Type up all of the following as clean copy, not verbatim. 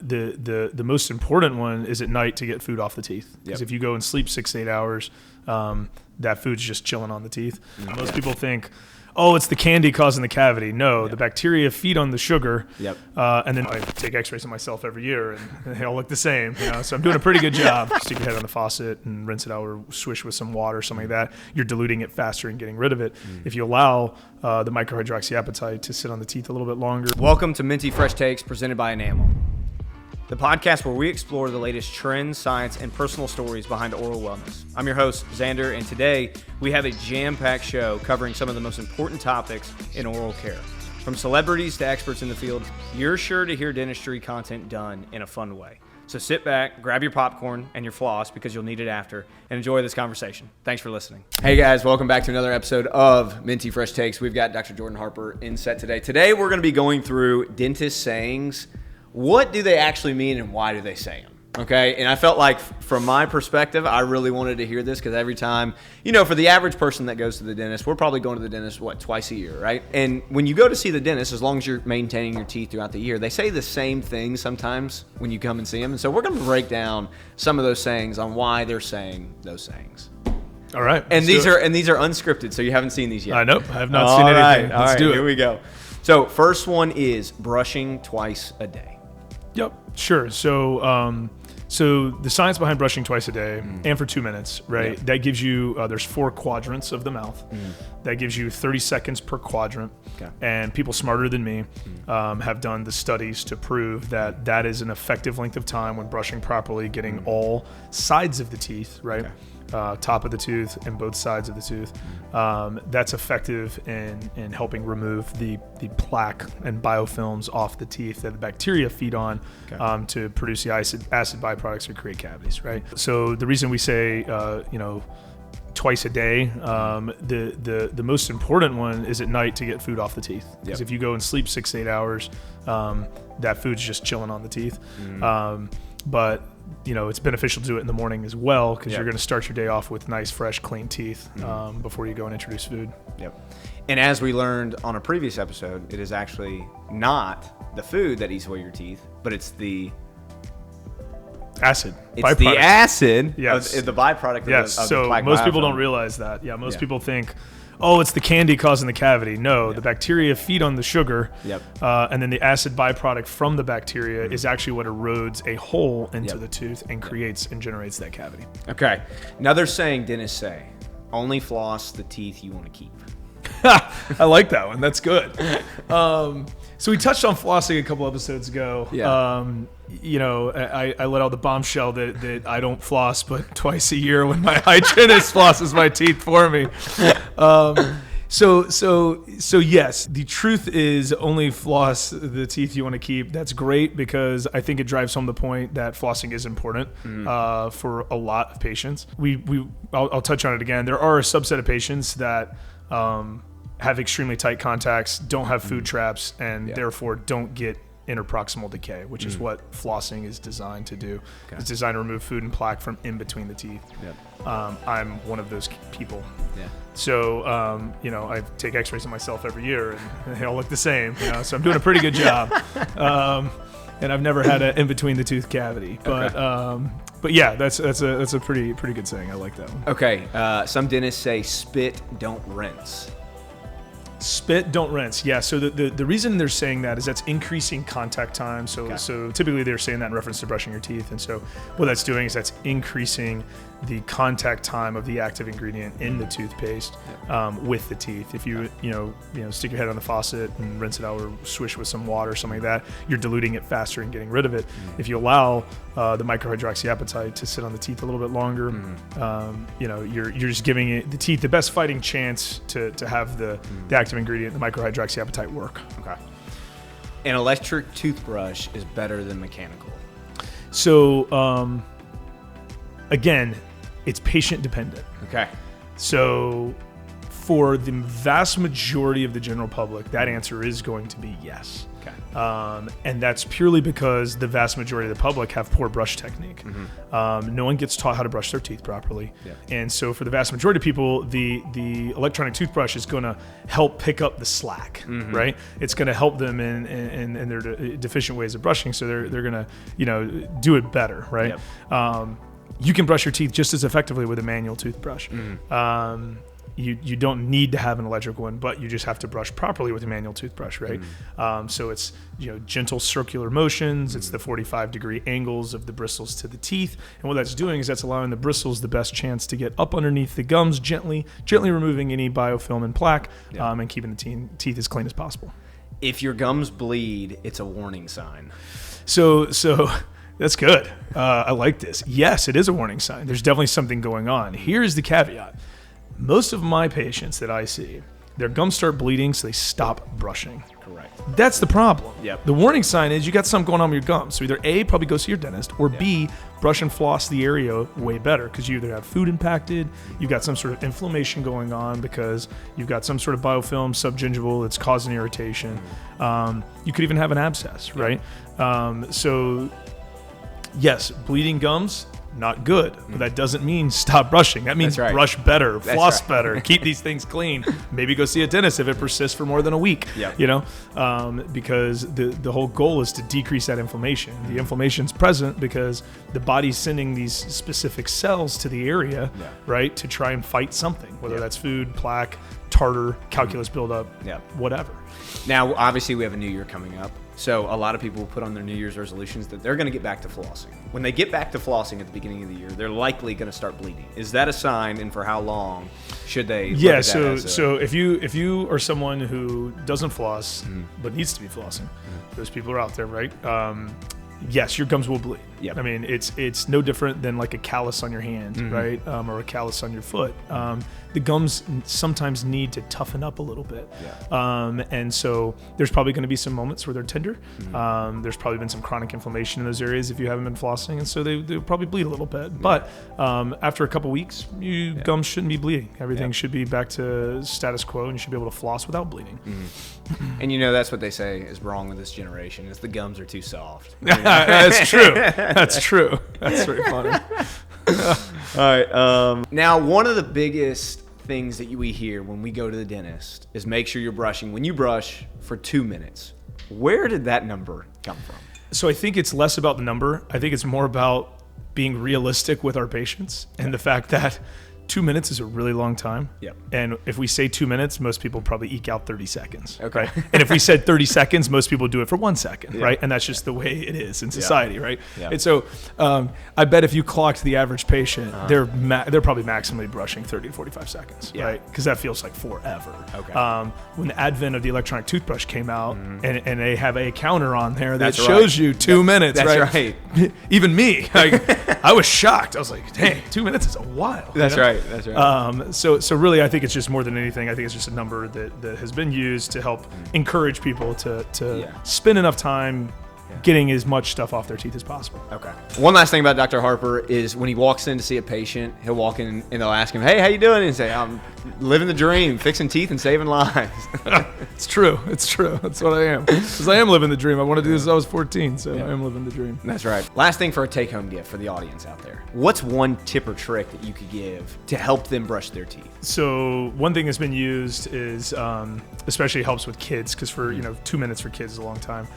the most important one is at night to get food off the teeth. Because if you go and sleep 6 to 8 hours, that food's just chilling on the teeth. Most people think, oh, it's the candy causing the cavity. No, the bacteria feed on the sugar. And then I take x-rays of myself every year and they all look the same. So I'm doing a pretty good job. Stick your head on the faucet and rinse it out or swish with some water, something like that. You're diluting it faster and getting rid of it. If you allow the microhydroxyapatite to sit on the teeth a little bit longer. Welcome to Minty Fresh Takes, presented by Enamel, the podcast where we explore the latest trends, science, and personal stories behind oral wellness. I'm your host, Xander, and today we have a jam-packed show covering some of the most important topics in oral care. From celebrities to experts in the field, you're sure to hear dentistry content done in a fun way. So sit back, grab your popcorn and your floss because you'll need it after, and enjoy this conversation. Thanks for listening. Hey guys, welcome back to another episode of Minty Fresh Takes. We've got Dr. Jordan Harper in set today. Today we're going to be going through dentist sayings. What do they actually mean and why do they say them? Okay, and I felt like from my perspective, I really wanted to hear this because every time, for the average person that goes to the dentist, we're probably going to the dentist, twice a year, right? And when you go to see the dentist, as long as you're maintaining your teeth throughout the year, they say the same things sometimes when you come and see them. And so we're going to break down some of those sayings on why they're saying those sayings. All right. And these are unscripted, so you haven't seen these yet. I know. I have not seen anything. Let's do it. Here we go. So first one is brushing twice a day. Yep, sure. So the science behind brushing twice a day and for 2 minutes, right? That gives you, there's 4 quadrants of the mouth. That gives you 30 seconds per quadrant. Okay. And people smarter than me have done the studies to prove that that is an effective length of time when brushing properly, getting all sides of the teeth, right? Okay. Top of the tooth and both sides of the tooth. That's effective in helping remove the plaque and biofilms off the teeth that the bacteria feed on to produce the acid byproducts or create cavities, right? So the reason we say, twice a day, the most important one is at night to get food off the teeth. Because if you go and sleep 6 to 8 hours, that food's just chilling on the teeth. But it's beneficial to do it in the morning as well because you're going to start your day off with nice, fresh, clean teeth before you go and introduce food. And as we learned on a previous episode, it is actually not the food that eats away your teeth, but it's the acid. It's byproduct. The acid, the byproduct of the plaque. Most people don't realize that. Most people think, oh, it's the candy causing the cavity. No, the bacteria feed on the sugar, and then the acid byproduct from the bacteria is actually what erodes a hole into the tooth and creates and generates that cavity. Okay. Another saying dentists say, only floss the teeth you want to keep. I like that one. That's good. So we touched on flossing a couple episodes ago. I let out the bombshell that I don't floss but twice a year when my hygienist flosses my teeth for me. So yes, the truth is only floss the teeth you want to keep. That's great because I think it drives home the point that flossing is important for a lot of patients. I'll touch on it again. There are a subset of patients that have extremely tight contacts, don't have food traps, and therefore don't get interproximal decay, which is what flossing is designed to do. Okay. It's designed to remove food and plaque from in between the teeth. I'm one of those people. So, I take x-rays of myself every year and they all look the same, so I'm doing a pretty good job. And I've never had an in between the tooth cavity, but yeah, that's a pretty good saying. I like that one. Okay. Some dentists say spit, don't rinse. Spit, don't rinse. Yeah, so the reason they're saying that is that's increasing contact time. So typically they're saying that in reference to brushing your teeth. And so what that's doing is that's increasing the contact time of the active ingredient in the toothpaste with the teeth. If you stick your head on the faucet and rinse it out or swish with some water or something like that, you're diluting it faster and getting rid of it. If you allow the microhydroxyapatite to sit on the teeth a little bit longer, you're just giving the teeth the best fighting chance to have the active ingredient, the microhydroxyapatite, work. Okay. An electric toothbrush is better than mechanical. So, again, it's patient dependent. Okay. So for the vast majority of the general public, that answer is going to be yes. Okay. And that's purely because the vast majority of the public have poor brush technique. No one gets taught how to brush their teeth properly. Yeah. And so for the vast majority of people, the electronic toothbrush is going to help pick up the slack, right? It's going to help them in their deficient ways of brushing, so they're going to do it better, right? Yep. You can brush your teeth just as effectively with a manual toothbrush. You don't need to have an electric one, but you just have to brush properly with a manual toothbrush, right? So it's gentle circular motions. It's the 45-degree angles of the bristles to the teeth, and what that's doing is that's allowing the bristles the best chance to get up underneath the gums, gently removing any biofilm and plaque, and keeping the teeth as clean as possible. If your gums bleed, it's a warning sign. So that's good. I like this. Yes, it is a warning sign. There's definitely something going on. Here's the caveat. Most of my patients that I see, their gums start bleeding, so they stop brushing. Correct. That's the problem. Yep. The warning sign is you got something going on with your gums. So either A, probably go see your dentist, or B, brush and floss the area way better, because you either have food impacted, you've got some sort of inflammation going on because you've got some sort of biofilm subgingival that's causing irritation. You could even have an abscess, right? So yes, bleeding gums, not good, but that doesn't mean stop brushing. That means brush better, floss better, keep these things clean. Maybe go see a dentist if it persists for more than a week. Because the whole goal is to decrease that inflammation. The inflammation's present because the body's sending these specific cells to the area, right, to try and fight something, whether that's food, plaque, tartar, calculus buildup, whatever. Now, obviously, we have a new year coming up. So a lot of people put on their New Year's resolutions that they're going to get back to flossing. When they get back to flossing at the beginning of the year, they're likely going to start bleeding. Is that a sign, and for how long should they? Yeah. So if you are someone who doesn't floss but needs to be flossing, those people are out there, right? Yes, your gums will bleed. Yep. I mean, it's no different than like a callus on your hand, right? Or a callus on your foot. The gums sometimes need to toughen up a little bit. And so there's probably going to be some moments where they're tender. There's probably been some chronic inflammation in those areas if you haven't been flossing, and so they'll probably bleed a little bit. But after a couple weeks, gums shouldn't be bleeding. Everything should be back to status quo, and you should be able to floss without bleeding. And that's what they say is wrong with this generation, is the gums are too soft. That's true. That's true. That's very funny. All right. Now, one of the biggest things that we hear when we go to the dentist is make sure you're brushing when you brush for 2 minutes. Where did that number come from? So I think it's less about the number. I think it's more about being realistic with our patients and the fact that 2 minutes is a really long time. Yep. And if we say 2 minutes, most people probably eke out 30 seconds. Okay. Right? And if we said 30 seconds, most people do it for 1 second, right? And that's just the way it is in society, right? Yeah. And so I bet if you clocked the average patient, they're probably maximally brushing 30 to 45 seconds, right? Because that feels like forever. Okay. When the advent of the electronic toothbrush came out, and they have a counter on there that That's shows you 2 minutes, that's right? Even me, I was shocked. I was like, dang, 2 minutes is a while. That's right. That's right. So really, I think it's just more than anything. I think it's just a number that has been used to help encourage people to spend enough time getting as much stuff off their teeth as possible. Okay. One last thing about Dr. Harper is when he walks in to see a patient, he'll walk in and they'll ask him, "Hey, how you doing?" And say, "I'm living the dream, fixing teeth and saving lives." It's true. It's true. That's what I am. Because I am living the dream. I want to do this since I was 14, so I am living the dream. That's right. Last thing for a take-home gift for the audience out there. What's one tip or trick that you could give to help them brush their teeth? So one thing that's been used is, especially helps with kids, because for 2 minutes for kids is a long time,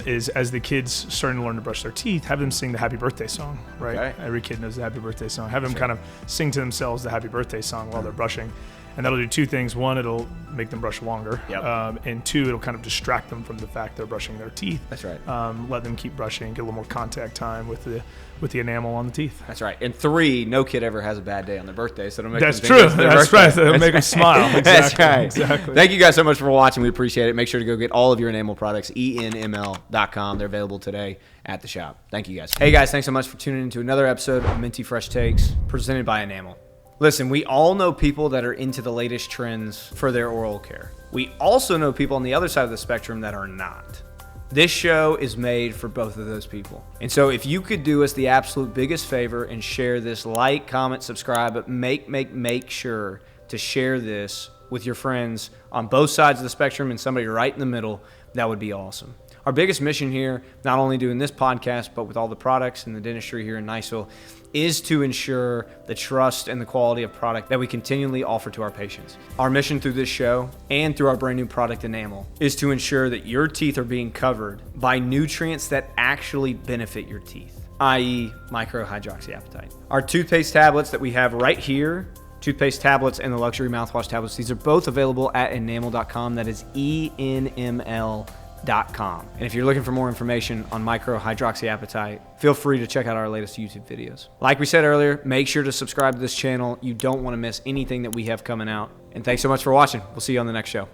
is as the kids starting to learn to brush their teeth, have them sing the happy birthday song, right? Okay. Every kid knows the happy birthday song. Have them kind of sing to themselves the happy birthday song while they're brushing. And that'll do two things. One, it'll make them brush longer. Yep. And two, it'll kind of distract them from the fact they're brushing their teeth. That's right. Let them keep brushing, get a little more contact time with the enamel on the teeth. That's right. And three, no kid ever has a bad day on their birthday, so it'll make That's them true. think it's their That's birthday. right. That'll make them smile. Exactly. That's right. Exactly. Thank you guys so much for watching. We appreciate it. Make sure to go get all of your enamel products, enml.com. They're available today at the shop. Thank you guys. Hey guys, thanks so much for tuning in to another episode of Minty Fresh Takes, presented by Enamel. Listen, we all know people that are into the latest trends for their oral care. We also know people on the other side of the spectrum that are not. This show is made for both of those people. And so if you could do us the absolute biggest favor and share this, like, comment, subscribe, but make sure to share this with your friends on both sides of the spectrum and somebody right in the middle, that would be awesome. Our biggest mission here, not only doing this podcast, but with all the products and the dentistry here in Niceville, is to ensure the trust and the quality of product that we continually offer to our patients. Our mission through this show and through our brand new product Enamel is to ensure that your teeth are being covered by nutrients that actually benefit your teeth, i.e. microhydroxyapatite. Our toothpaste tablets that we have right here, toothpaste tablets and the luxury mouthwash tablets, these are both available at enamel.com. That is enml.com. And if you're looking for more information on microhydroxyapatite, feel free to check out our latest YouTube videos. Like we said earlier, make sure to subscribe to this channel. You don't want to miss anything that we have coming out. And thanks so much for watching. We'll see you on the next show.